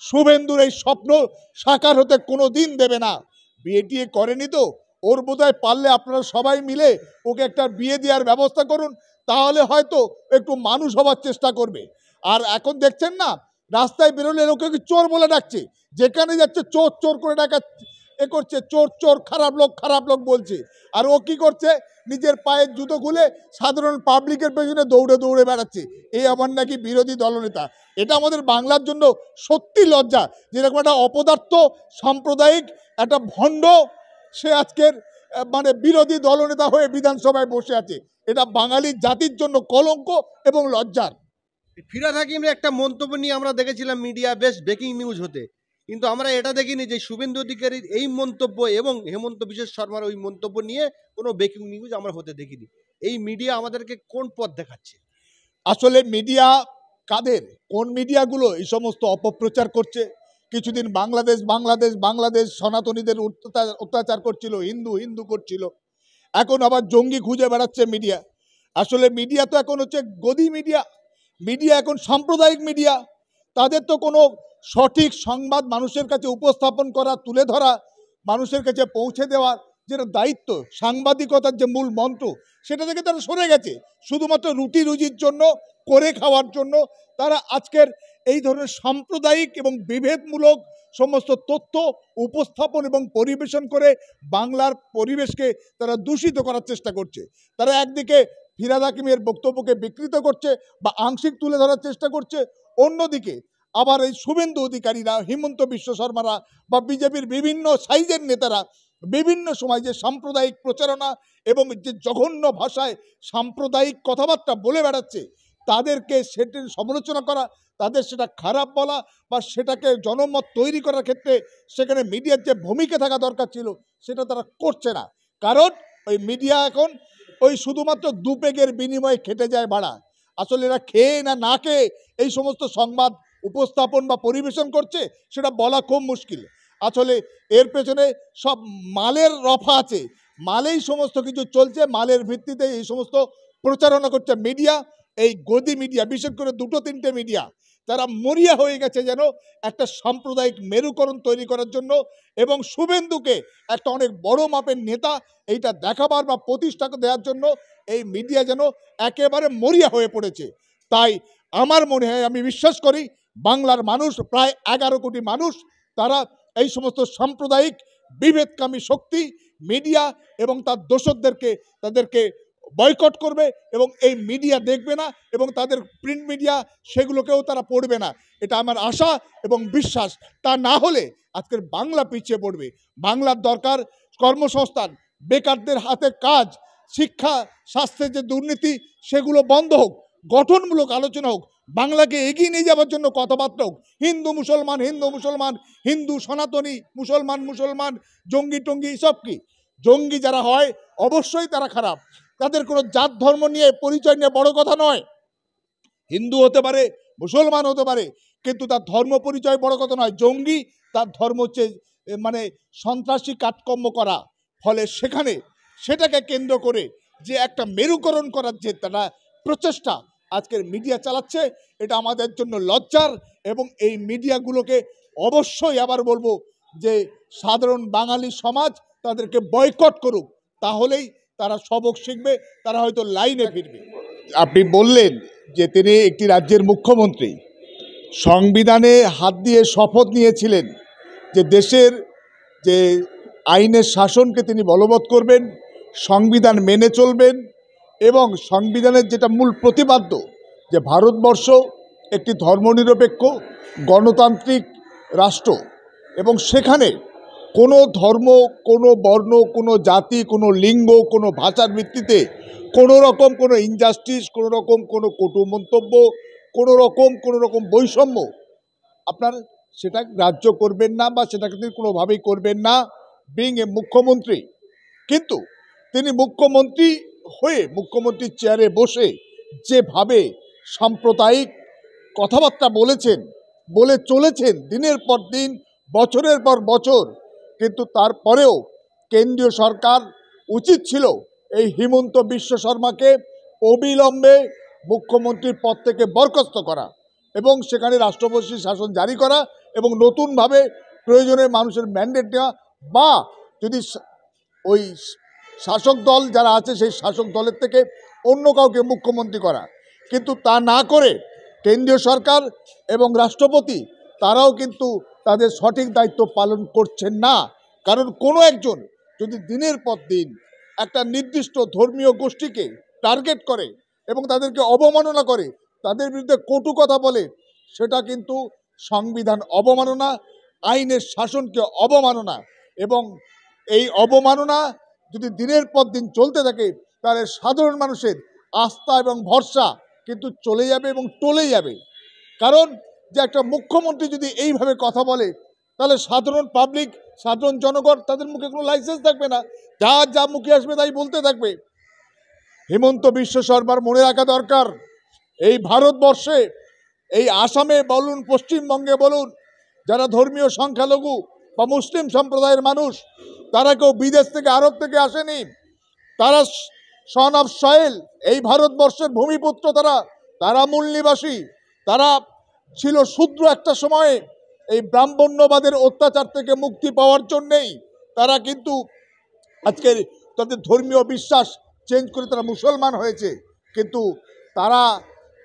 শুভেন্দুর এই স্বপ্ন সাকার হতে কোনো দিন দেবে না। বিয়ে করেনি তো, ওর বোধহয় পারলে আপনারা সবাই মিলে ওকে একটা বিয়ে দেওয়ার ব্যবস্থা করুন, তাহলে হয়তো একটু মানুষ হবার চেষ্টা করবে। আর এখন দেখছেন না, রাস্তায় বেরোলে লোকে চোর বলে ডাকছে, যেখানে যাচ্ছে চোর চোর করে ডাকা করছে, চোর চোর, খারাপ লোক বলছে। আর ও কি করছে, নিজের পায়ের জুতো খুলে সাধারণ পাবলিকের পেছনে দৌড়ে দৌড়ে বেড়াচ্ছে। এই আবার নাকি বিরোধী দলনেতা। এটা আমাদের বাংলার জন্য সত্যি লজ্জা, যেরকম একটা অপদার্থ সাম্প্রদায়িক একটা ভণ্ড সে আজকের মানে বিরোধী দলনেতা হয়ে বিধানসভায় বসে আছে। এটা বাঙালি জাতির জন্য কলঙ্ক এবং লজ্জার। ফিরহাদ হাকিমের একটা মন্তব্য নিয়ে আমরা দেখেছিলাম মিডিয়া বেশ ব্রেকিং নিউজ হতে, কিন্তু আমরা এটা দেখিনি যে শুভেন্দু অধিকারীর এই মন্তব্য এবং হেমন্ত বিশ্ব শর্মার ওই মন্তব্য নিয়ে কোনো ব্রেকিং নিউজ আমরা হতে দেখিনি। এই মিডিয়া আমাদেরকে কোন পথ দেখাচ্ছে? আসলে মিডিয়া কাদের, কোন মিডিয়াগুলো এই সমস্ত অপপ্রচার করছে? কিছুদিন বাংলাদেশ সনাতনীদের অত্যাচার করছিল, হিন্দু করছিল, এখন আবার জঙ্গি খুঁজে বেড়াচ্ছে মিডিয়া। আসলে মিডিয়া তো এখন হচ্ছে গদি মিডিয়া এখন সাম্প্রদায়িক মিডিয়া। তাদের তো কোনো সঠিক সংবাদ মানুষের কাছে উপস্থাপন করা, তুলে ধরা, মানুষের কাছে পৌঁছে দেওয়ার যেটা দায়িত্ব, সাংবাদিকতার যে মূল মন্ত্র, সেটা থেকে তারা সরে গেছে। শুধুমাত্র রুটি রুজির জন্য, করে খাওয়ার জন্য তারা আজকের এই ধরনের সাম্প্রদায়িক এবং বিভেদমূলক সমস্ত তথ্য উপস্থাপন এবং পরিবেশন করে বাংলার পরিবেশকে তারা দূষিত করার চেষ্টা করছে। তারা একদিকে ফিরহাদ হাকিমের বক্তব্যকে বিকৃত করছে বা আংশিক তুলে ধরার চেষ্টা করছে, অন্যদিকে আবার এই শুভেন্দু অধিকারীরা, হিমন্ত বিশ্ব শর্মারা বা বিজেপির বিভিন্ন সাইজের নেতারা বিভিন্ন সময় যে সাম্প্রদায়িক প্রচারণা এবং যে জঘন্য ভাষায় সাম্প্রদায়িক কথাবার্তা বলে বেড়াচ্ছে, তাদেরকে সেটির সমালোচনা করা, তাদের সেটা খারাপ বলা বা সেটাকে জনমত তৈরি করার ক্ষেত্রে সেখানে মিডিয়ার যে ভূমিকা থাকা দরকার ছিল সেটা তারা করছে না। কারণ ওই মিডিয়া এখন ওই শুধুমাত্র দুপেগের বিনিময়ে খেটে যায় ভাড়া। আসলে এরা খেয়ে না খেয়ে এই সমস্ত সংবাদ উপস্থাপন বা পরিবেশন করছে, সেটা বলা খুব মুশকিল। আসলে এর পেছনে সব মালের রফা আছে, মালেই সমস্ত কিছু চলছে, মালের ভিত্তিতে এই সমস্ত প্রচারণা করছে মিডিয়া। এই গদি মিডিয়া, বিশেষ করে দুটো তিনটে মিডিয়া, তারা মরিয়া হয়ে গেছে যেন একটা সাম্প্রদায়িক মেরুকরণ তৈরি করার জন্য এবং শুভেন্দুকে একটা অনেক বড় মাপের নেতা এইটা দেখাবার বা প্রতিষ্ঠা দেওয়ার জন্য এই মিডিয়া যেন একেবারে মরিয়া হয়ে পড়েছে। তাই আমার মনে হয়, আমি বিশ্বাস করি বাংলার মানুষ, প্রায় 11 কোটি মানুষ, তারা এই সমস্ত সাম্প্রদায়িক বিভেদকামী শক্তি, মিডিয়া এবং তার তাদেরকে বয়কট করবে এবং এই মিডিয়া দেখবে না এবং তাদের প্রিন্ট মিডিয়া সেগুলোকেও তারা পড়বে না। এটা আমার আশা এবং বিশ্বাস। তা না হলে আজকের বাংলা পিছিয়ে পড়বে। বাংলার দরকার কর্মসংস্থান, বেকারদের হাতে কাজ, শিক্ষা, স্বাস্থ্যের যে দুর্নীতি সেগুলো বন্ধ হোক, গঠনমূলক আলোচনা হোক, বাংলাকে এগিয়ে নিয়ে যাওয়ার জন্য কথাবার্তা হোক। হিন্দু মুসলমান, হিন্দু সনাতনী, মুসলমান, জঙ্গি টঙ্গি, সব কি? জঙ্গি যারা হয় অবশ্যই তারা খারাপ, তাদের কোনো জাত ধর্ম নিয়ে পরিচয় নিয়ে বড় কথা নয়। হিন্দু হতে পারে, মুসলমান হতে পারে, কিন্তু তার ধর্ম পরিচয় বড় কথা নয়। জঙ্গি, তার ধর্ম হচ্ছে মানে সন্ত্রাসী কাজকর্ম করা। ফলে সেটাকে কেন্দ্র করে যে একটা মেরুকরণ করার যে তারা প্রচেষ্টা আজকের মিডিয়া চালাচ্ছে, এটা আমাদের জন্য লজ্জার। এবং এই মিডিয়াগুলোকে অবশ্যই আবার বলবো যে সাধারণ বাঙালি সমাজ তাদেরকে বয়কট করুক, তাহলেই তারা সবক শিখবে, তারা হয়তো লাইনে ফিরবে। আপনি বললেন যে তিনি একটি রাজ্যের মুখ্যমন্ত্রী, সংবিধানে হাত দিয়ে শপথ নিয়েছিলেন যে দেশের যে আইনের শাসনকে তিনি বলবৎ করবেন, সংবিধান মেনে চলবেন এবং সংবিধানের যেটা মূল প্রতিপাদ্য যে ভারতবর্ষ একটি ধর্মনিরপেক্ষ গণতান্ত্রিক রাষ্ট্র এবং সেখানে কোনো ধর্ম, কোনো বর্ণ, কোনো জাতি, কোনো লিঙ্গ, কোনো ভাষার ভিত্তিতে কোনো ইনজাস্টিস, কোনো কটু মন্তব্য, কোনো রকম বৈষম্য আপনার সেটা গ্রাহ্য করবেন না বা সেটাকে তিনি কোনোভাবেই করবেন না বিং এ মুখ্যমন্ত্রী। কিন্তু তিনি মুখ্যমন্ত্রী হয়ে মুখ্যমন্ত্রীর চেয়ারে বসে যেভাবে সাম্প্রদায়িক কথাবার্তা বলে চলেছেন দিনের পর দিন, বছরের পর বছর, কিন্তু তারপরেও কেন্দ্রীয় সরকার উচিত ছিল এই হিমন্ত বিশ্ব শর্মাকে অবিলম্বে মুখ্যমন্ত্রীর পদ থেকে বরখাস্ত করা এবং সেখানে রাষ্ট্রপতি শাসন জারি করা এবং নতুনভাবে প্রয়োজনে মানুষের ম্যান্ডেট নেওয়া, বা যদি ওই শাসক দল যারা আছে সেই শাসক দলের থেকে অন্য কাউকে মুখ্যমন্ত্রী করা। কিন্তু তা না করে কেন্দ্রীয় সরকার এবং রাষ্ট্রপতি তারাও কিন্তু তাদের সঠিক দায়িত্ব পালন করছেন না। কারণ কোনো একজন যদি দিনের পর দিন একটা নির্দিষ্ট ধর্মীয় গোষ্ঠীকে টার্গেট করে এবং তাদেরকে অবমাননা করে, তাদের বিরুদ্ধে কটু কথা বলে, সেটা কিন্তু সংবিধান অবমাননা, আইনের শাসনকে অবমাননা। এবং এই অবমাননা যদি দিনের পর দিন চলতে থাকে তাহলে সাধারণ মানুষের আস্থা এবং ভরসা কিন্তু চলে যাবে এবং টলে যাবে। কারণ যে একটা মুখ্যমন্ত্রী যদি এইভাবে কথা বলে তাহলে সাধারণ পাবলিক, সাধারণ জনগণ, তাদের মুখে কোনো লাইসেন্স থাকবে না, যা যা মুখে আসবে তাই বলতে থাকবে। হিমন্ত বিশ্ব শর্মার মনে রাখা দরকার, এই ভারতবর্ষে, এই আসামে বলুন, পশ্চিমবঙ্গে বলুন, যারা ধর্মীয় সংখ্যালঘু বা মুসলিম সম্প্রদায়ের মানুষ, তারা কেউ বিদেশ থেকে, আরব থেকে আসেনি। তারা সন অফ সয়েল, এই ভারতবর্ষের ভূমিপুত্র, তারা মূল নিবাসী। তারা ছিল শূদ্র একটা সময়ে। এই ব্রাহ্মণ্যবাদের অত্যাচার থেকে মুক্তি পাওয়ার জন্যেই তারা কিন্তু আজকের তাদের ধর্মীয় বিশ্বাস চেঞ্জ করে তারা মুসলমান হয়েছে। কিন্তু তারা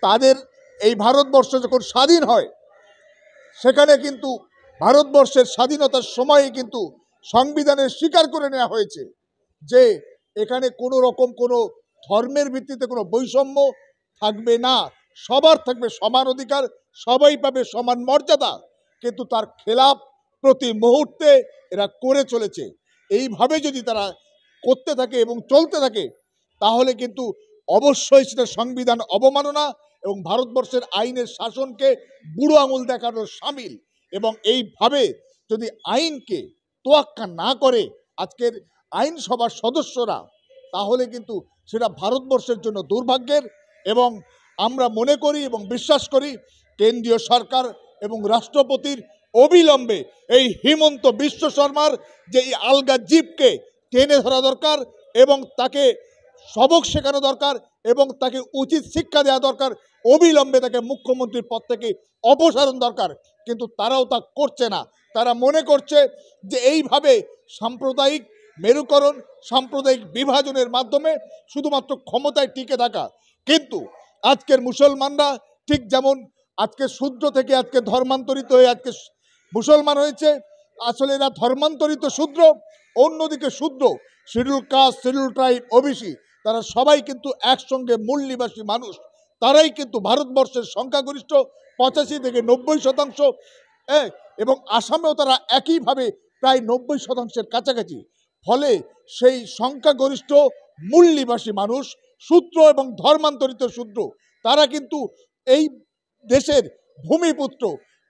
তাদের এই ভারতবর্ষ যখন স্বাধীন হয়, সেখানে কিন্তু ভারতবর্ষের স্বাধীনতার সময়ে কিন্তু সংবিধানে স্বীকার করে নেওয়া হয়েছে যে এখানে কোনো রকম কোনো ধর্মের ভিত্তিতে কোনো বৈষম্য থাকবে না, সবার থাকবে সমান অধিকার, সবাই পাবে সমান মর্যাদা। কিন্তু তার খেলাপ প্রতি মুহূর্তে এরা করে চলেছে। এইভাবে যদি তারা করতে থাকে এবং চলতে থাকে তাহলে কিন্তু অবশ্যই সেটা সংবিধান অবমাননা এবং ভারতবর্ষের আইনের শাসনকে বুড়ো আঙুল দেখানোর শামিল। এবং এইভাবে যদি আইনকে তোয়াক্কা না করে আজকের আইনসভার সদস্যরা, তাহলে কিন্তু সেটা ভারতবর্ষের জন্য দুর্ভাগ্যের। এবং আমরা মনে করি এবং বিশ্বাস করি কেন্দ্রীয় সরকার এবং রাষ্ট্রপতির অবিলম্বে এই হিমন্ত বিশ্ব শর্মার যে এই আলগা জীবকে টেনে ধরা দরকার এবং তাকে সবক শেখানো দরকার এবং তাকে উচিত শিক্ষা দেওয়া দরকার। অবিলম্বে তাকে মুখ্যমন্ত্রীর পদ থেকে অপসারণ দরকার। কিন্তু তারাও তা করছে না। তারা মনে করছে যে এইভাবে সাম্প্রদায়িক মেরুকরণ, সাম্প্রদায়িক বিভাজনের মাধ্যমে শুধুমাত্র ক্ষমতায় টিকে থাকা। কিন্তু আজকের মুসলমানরা ঠিক যেমন আজকে শূদ্র থেকে আজকে ধর্মান্তরিত হয়ে আজকে মুসলমান হয়েছে, আসলে এরা ধর্মান্তরিত শূদ্র। অন্যদিকে শূদ্র, scheduled caste, scheduled tribe, OBC, তারা সবাই কিন্তু একসঙ্গে মূল নিবাসী মানুষ। তারাই কিন্তু ভারতবর্ষের সংখ্যাগরিষ্ঠ 85 থেকে 90%। এবং আসামেও তারা একইভাবে প্রায় 90%-এর কাছাকাছি। ফলে সেই সংখ্যাগরিষ্ঠ মূল নিবাসী মানুষ, শূদ্র এবং ধর্মান্তরিত শূদ্র, তারা কিন্তু এই দেশের ভূমিপুত্র।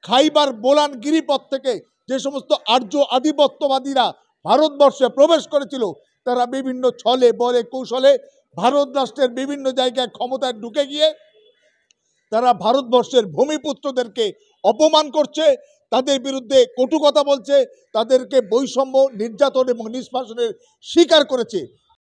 খাইবার বোলান গিরিপথ থেকে যে সমস্ত আর্য আধিপত্যবাদীরা ভারতবর্ষে প্রবেশ করেছিল, তারা বিভিন্ন ছলে বলে কৌশলে ভারত রাষ্ট্রের বিভিন্ন জায়গায় ক্ষমতায় ঢুকে গিয়ে তারা ভারতবর্ষের ভূমিপুত্রদেরকে অপমান করছে, তাদের বিরুদ্ধে কটু কথা বলছে, তাদেরকে বৈষম্য, নির্যাতন এবং নিষ্কাশনের শিকার করেছে।